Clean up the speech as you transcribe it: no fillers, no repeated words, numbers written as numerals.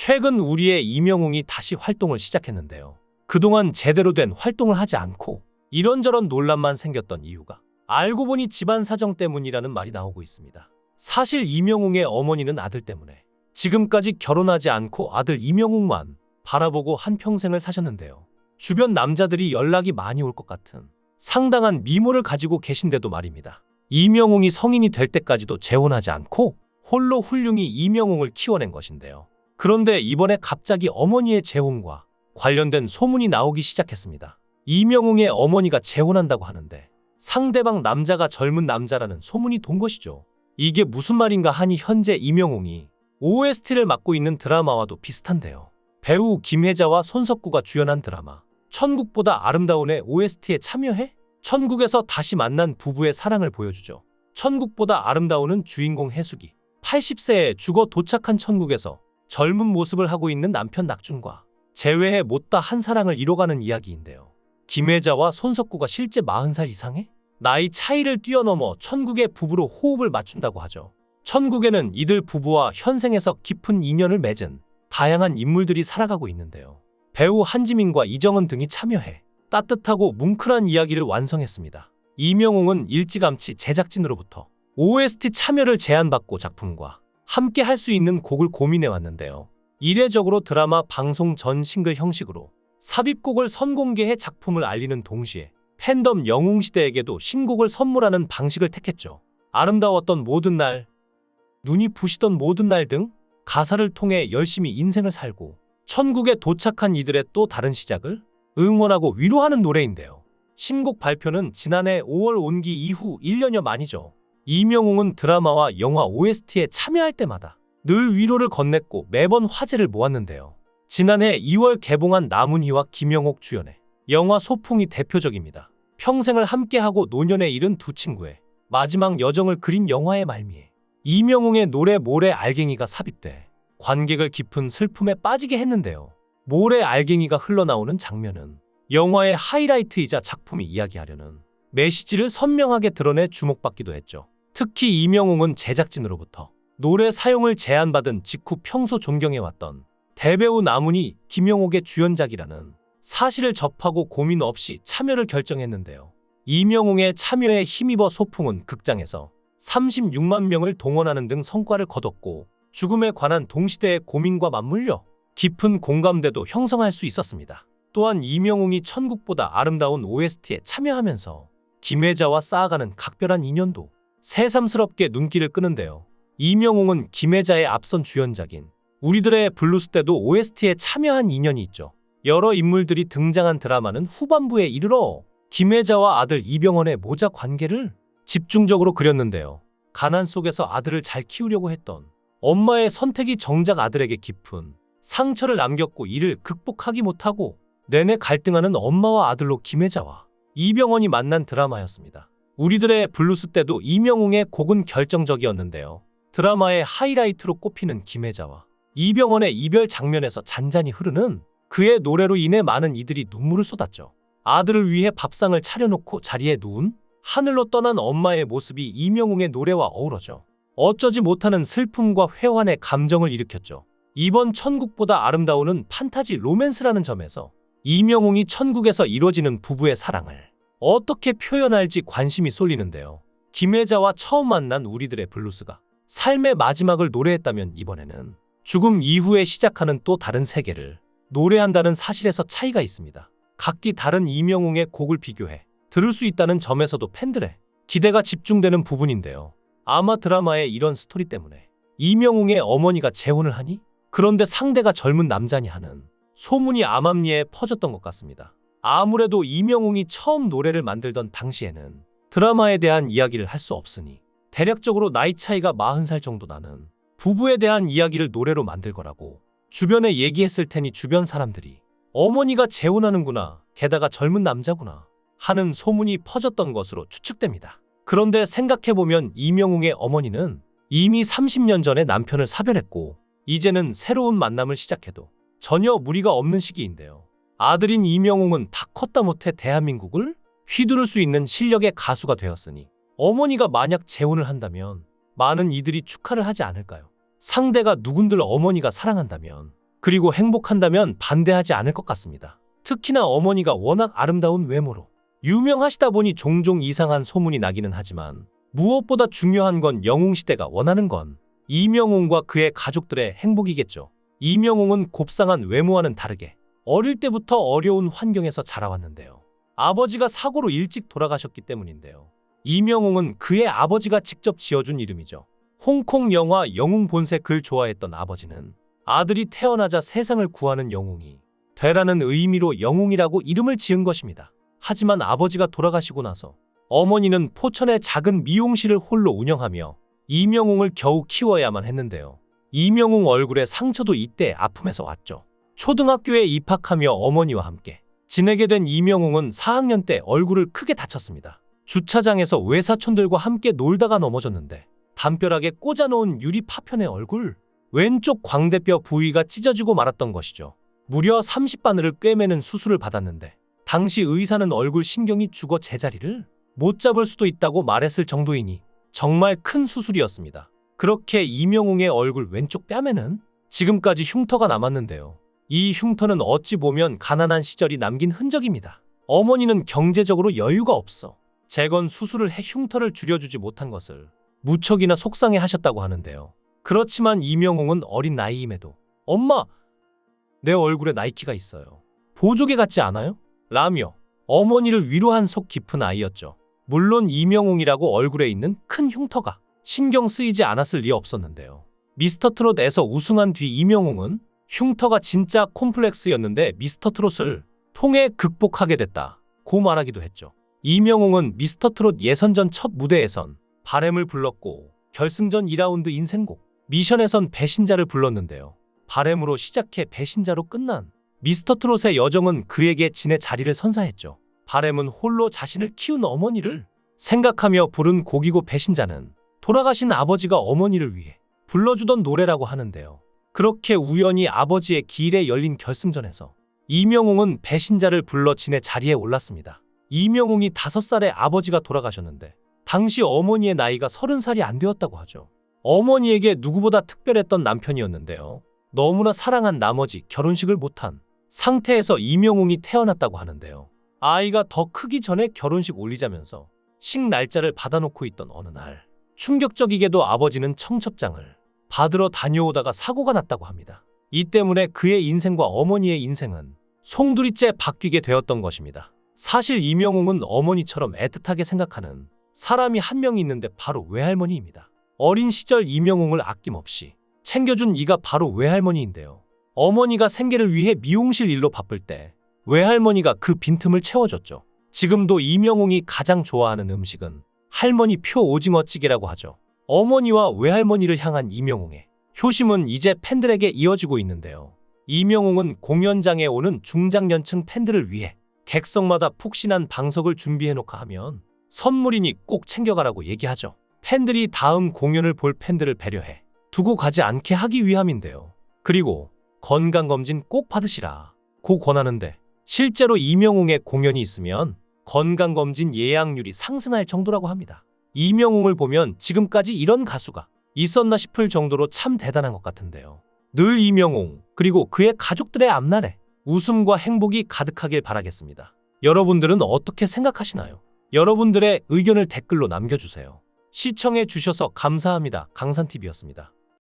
최근 우리의 이명웅이 다시 활동을 시작했는데요. 그동안 제대로 된 활동을 하지 않고 이런저런 논란만 생겼던 이유가 알고 보니 집안 사정 때문이라는 말이 나오고 있습니다. 사실 이명웅의 어머니는 아들 때문에 지금까지 결혼하지 않고 아들 이명웅만 바라보고 한평생을 사셨는데요. 주변 남자들이 연락이 많이 올 것 같은 상당한 미모를 가지고 계신데도 말입니다. 이명웅이 성인이 될 때까지도 재혼하지 않고 홀로 훌륭히 이명웅을 키워낸 것인데요. 그런데 이번에 갑자기 어머니의 재혼과 관련된 소문이 나오기 시작했습니다. 이명웅의 어머니가 재혼한다고 하는데 상대방 남자가 젊은 남자라는 소문이 돈 것이죠. 이게 무슨 말인가 하니 현재 이명웅이 OST를 맡고 있는 드라마와도 비슷한데요. 배우 김혜자와 손석구가 주연한 드라마 천국보다 아름다운의 OST에 참여해 천국에서 다시 만난 부부의 사랑을 보여주죠. 천국보다 아름다운은 주인공 해숙이 80세에 죽어 도착한 천국에서 젊은 모습을 하고 있는 남편 낙준과 재회해 못다 한 사랑을 이뤄가는 이야기인데요. 김혜자와 손석구가 실제 40살 이상의 나이 차이를 뛰어넘어 천국의 부부로 호흡을 맞춘다고 하죠. 천국에는 이들 부부와 현생에서 깊은 인연을 맺은 다양한 인물들이 살아가고 있는데요. 배우 한지민과 이정은 등이 참여해 따뜻하고 뭉클한 이야기를 완성했습니다. 이명웅은 일찌감치 제작진으로부터 OST 참여를 제안받고 작품과 함께 할 수 있는 곡을 고민해왔는데요. 이례적으로 드라마 방송 전 싱글 형식으로 삽입곡을 선공개해 작품을 알리는 동시에 팬덤 영웅시대에게도 신곡을 선물하는 방식을 택했죠. 아름다웠던 모든 날, 눈이 부시던 모든 날 등 가사를 통해 열심히 인생을 살고 천국에 도착한 이들의 또 다른 시작을 응원하고 위로하는 노래인데요. 신곡 발표는 지난해 5월 온기 이후 1년여 만이죠. 이명웅은 드라마와 영화 OST에 참여할 때마다 늘 위로를 건넸고 매번 화제를 모았는데요. 지난해 2월 개봉한 남은희와 김영옥 주연의 영화 소풍이 대표적입니다. 평생을 함께하고 노년에 이른 두 친구의 마지막 여정을 그린 영화의 말미에 이명웅의 노래 모래 알갱이가 삽입돼 관객을 깊은 슬픔에 빠지게 했는데요. 모래 알갱이가 흘러나오는 장면은 영화의 하이라이트이자 작품이 이야기하려는 메시지를 선명하게 드러내 주목받기도 했죠. 특히 이명웅은 제작진으로부터 노래 사용을 제안받은 직후 평소 존경해왔던 대배우 남은희, 김영옥의 주연작이라는 사실을 접하고 고민 없이 참여를 결정했는데요. 이명웅의 참여에 힘입어 소풍은 극장에서 36만 명을 동원하는 등 성과를 거뒀고 죽음에 관한 동시대의 고민과 맞물려 깊은 공감대도 형성할 수 있었습니다. 또한 이명웅이 천국보다 아름다운 OST에 참여하면서 김혜자와 쌓아가는 각별한 인연도 새삼스럽게 눈길을 끄는데요. 이명웅은 김혜자의 앞선 주연작인 우리들의 블루스 때도 OST에 참여한 인연이 있죠. 여러 인물들이 등장한 드라마는 후반부에 이르러 김혜자와 아들 이병헌의 모자 관계를 집중적으로 그렸는데요. 가난 속에서 아들을 잘 키우려고 했던 엄마의 선택이 정작 아들에게 깊은 상처를 남겼고 이를 극복하기 못하고 내내 갈등하는 엄마와 아들로 김혜자와 이병헌이 만난 드라마였습니다. 우리들의 블루스 때도 이명웅의 곡은 결정적이었는데요. 드라마의 하이라이트로 꼽히는 김혜자와 이병헌의 이별 장면에서 잔잔히 흐르는 그의 노래로 인해 많은 이들이 눈물을 쏟았죠. 아들을 위해 밥상을 차려놓고 자리에 누운 하늘로 떠난 엄마의 모습이 이명웅의 노래와 어우러져 어쩌지 못하는 슬픔과 회환의 감정을 일으켰죠. 이번 천국보다 아름다운은 판타지 로맨스라는 점에서 이명웅이 천국에서 이루어지는 부부의 사랑을 어떻게 표현할지 관심이 쏠리는데요. 김혜자와 처음 만난 우리들의 블루스가 삶의 마지막을 노래했다면 이번에는 죽음 이후에 시작하는 또 다른 세계를 노래한다는 사실에서 차이가 있습니다. 각기 다른 이명웅의 곡을 비교해 들을 수 있다는 점에서도 팬들의 기대가 집중되는 부분인데요. 아마 드라마의 이런 스토리 때문에 이명웅의 어머니가 재혼을 하니? 그런데 상대가 젊은 남자니 하는 소문이 암암리에 퍼졌던 것 같습니다. 아무래도 이명웅이 처음 노래를 만들던 당시에는 드라마에 대한 이야기를 할 수 없으니 대략적으로 나이 차이가 40살 정도 나는 부부에 대한 이야기를 노래로 만들 거라고 주변에 얘기했을 테니 주변 사람들이 어머니가 재혼하는구나, 게다가 젊은 남자구나 하는 소문이 퍼졌던 것으로 추측됩니다. 그런데 생각해보면 이명웅의 어머니는 이미 30년 전에 남편을 사별했고 이제는 새로운 만남을 시작해도 전혀 무리가 없는 시기인데요. 아들인 이명웅은 다 컸다 못해 대한민국을 휘두를 수 있는 실력의 가수가 되었으니 어머니가 만약 재혼을 한다면 많은 이들이 축하를 하지 않을까요? 상대가 누군들 어머니가 사랑한다면 그리고 행복한다면 반대하지 않을 것 같습니다. 특히나 어머니가 워낙 아름다운 외모로 유명하시다 보니 종종 이상한 소문이 나기는 하지만 무엇보다 중요한 건 영웅시대가 원하는 건 이명웅과 그의 가족들의 행복이겠죠. 이명웅은 곱상한 외모와는 다르게 어릴 때부터 어려운 환경에서 자라왔는데요. 아버지가 사고로 일찍 돌아가셨기 때문인데요. 이명웅은 그의 아버지가 직접 지어준 이름이죠. 홍콩 영화 영웅 본색 글 좋아했던 아버지는 아들이 태어나자 세상을 구하는 영웅이 되라는 의미로 영웅이라고 이름을 지은 것입니다. 하지만 아버지가 돌아가시고 나서 어머니는 포천의 작은 미용실을 홀로 운영하며 이명웅을 겨우 키워야만 했는데요. 이명웅 얼굴에 상처도 이때 아픔에서 왔죠. 초등학교에 입학하며 어머니와 함께 지내게 된 이명웅은 4학년 때 얼굴을 크게 다쳤습니다. 주차장에서 외사촌들과 함께 놀다가 넘어졌는데 담벼락에 꽂아놓은 유리 파편의 얼굴, 왼쪽 광대뼈 부위가 찢어지고 말았던 것이죠. 무려 30바늘을 꿰매는 수술을 받았는데 당시 의사는 얼굴 신경이 죽어 제자리를 못 잡을 수도 있다고 말했을 정도이니 정말 큰 수술이었습니다. 그렇게 이명웅의 얼굴 왼쪽 뺨에는 지금까지 흉터가 남았는데요. 이 흉터는 어찌 보면 가난한 시절이 남긴 흔적입니다. 어머니는 경제적으로 여유가 없어 재건 수술을 해 흉터를 줄여주지 못한 것을 무척이나 속상해 하셨다고 하는데요. 그렇지만 이명웅은 어린 나이임에도 엄마, 내 얼굴에 나이키가 있어요. 보조개 같지 않아요? 라며 어머니를 위로한 속 깊은 아이였죠. 물론 이명웅이라고 얼굴에 있는 큰 흉터가 신경 쓰이지 않았을 리 없었는데요. 미스터트롯에서 우승한 뒤 이명웅은 흉터가 진짜 콤플렉스였는데 미스터트롯을 통해 극복하게 됐다고 말하기도 했죠. 이명웅은 미스터트롯 예선전 첫 무대에선 바램을 불렀고 결승전 2라운드 인생곡 미션에선 배신자를 불렀는데요. 바램으로 시작해 배신자로 끝난 미스터트롯의 여정은 그에게 진의 자리를 선사했죠. 바램은 홀로 자신을 키운 어머니를 생각하며 부른 곡이고 배신자는 돌아가신 아버지가 어머니를 위해 불러주던 노래라고 하는데요. 그렇게 우연히 아버지의 길에 열린 결승전에서 이명웅은 배신자를 불러 진의 자리에 올랐습니다. 이명웅이 5살에 아버지가 돌아가셨는데 당시 어머니의 나이가 30살이 안 되었다고 하죠. 어머니에게 누구보다 특별했던 남편이었는데요. 너무나 사랑한 나머지 결혼식을 못한 상태에서 이명웅이 태어났다고 하는데요. 아이가 더 크기 전에 결혼식 올리자면서 식 날짜를 받아놓고 있던 어느 날 충격적이게도 아버지는 청첩장을 받으러 다녀오다가 사고가 났다고 합니다. 이 때문에 그의 인생과 어머니의 인생은 송두리째 바뀌게 되었던 것입니다. 사실 이명웅은 어머니처럼 애틋하게 생각하는 사람이 한 명 있는데 바로 외할머니입니다. 어린 시절 이명웅을 아낌없이 챙겨준 이가 바로 외할머니인데요. 어머니가 생계를 위해 미용실 일로 바쁠 때 외할머니가 그 빈틈을 채워줬죠. 지금도 이명웅이 가장 좋아하는 음식은 할머니 표 오징어찌개라고 하죠. 어머니와 외할머니를 향한 이명웅의 효심은 이제 팬들에게 이어지고 있는데요. 이명웅은 공연장에 오는 중장년층 팬들을 위해 객석마다 푹신한 방석을 준비해놓고 하면 선물이니 꼭 챙겨가라고 얘기하죠. 팬들이 다음 공연을 볼 팬들을 배려해 두고 가지 않게 하기 위함인데요. 그리고 건강검진 꼭 받으시라고 권하는데 실제로 이명웅의 공연이 있으면 건강검진 예약률이 상승할 정도라고 합니다. 이명웅을 보면 지금까지 이런 가수가 있었나 싶을 정도로 참 대단한 것 같은데요. 늘 이명웅 그리고 그의 가족들의 앞날에 웃음과 행복이 가득하길 바라겠습니다. 여러분들은 어떻게 생각하시나요? 여러분들의 의견을 댓글로 남겨주세요. 시청해 주셔서 감사합니다. 강산TV였습니다.